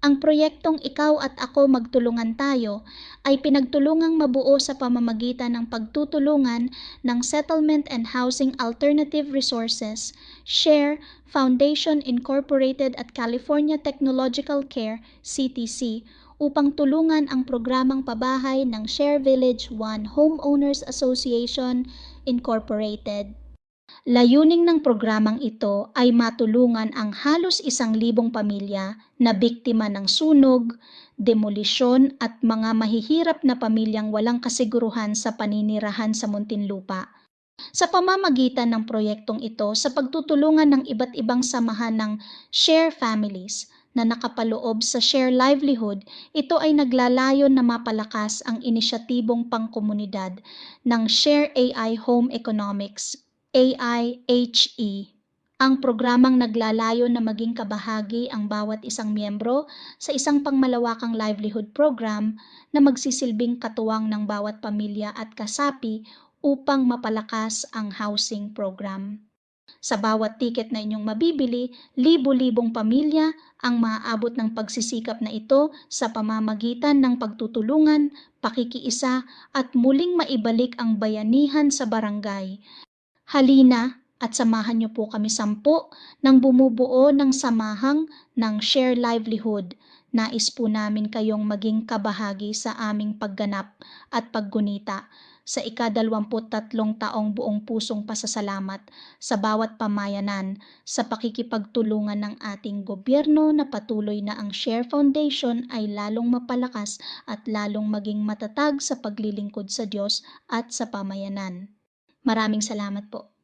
Ang proyektong Ikaw at Ako Magtulungan Tayo ay pinagtulungang mabuo sa pamamagitan ng pagtutulungan ng Settlement and Housing Alternative Resources, SHARE, Foundation Incorporated at California Technological Care, CTC, upang tulungan ang programang pabahay ng Share Village 1 Homeowners Association, Incorporated. Layunin ng programang ito ay matulungan ang halos 1,000 pamilya na biktima ng sunog, demolisyon at mga mahihirap na pamilyang walang kasiguruhan sa paninirahan sa Muntinlupa. Sa pamamagitan ng proyektong ito sa pagtutulungan ng iba't ibang samahan ng Share Families na nakapaloob sa Share Livelihood, ito ay naglalayon na mapalakas ang inisyatibong pangkomunidad ng Share AI Home Economics, AIHE. Ang programang naglalayon na maging kabahagi ang bawat isang miyembro sa isang pangmalawakang livelihood program na magsisilbing katuwang ng bawat pamilya at kasapi upang mapalakas ang housing program. Sa bawat tiket na inyong mabibili, libo-libong pamilya ang maaabot ng pagsisikap na ito sa pamamagitan ng pagtutulungan, pakikiisa at muling maibalik ang bayanihan sa barangay. Halina at samahan niyo po kami 10 ng bumubuo ng samahang ng Share Livelihood. Nais po namin kayong maging kabahagi sa aming pagganap at paggunita sa ika-23 taong buong pusong pasasalamat sa bawat pamayanan sa pakikipagtulungan ng ating gobyerno na patuloy na ang Share Foundation ay lalong mapalakas at lalong maging matatag sa paglilingkod sa Diyos at sa pamayanan. Maraming salamat po.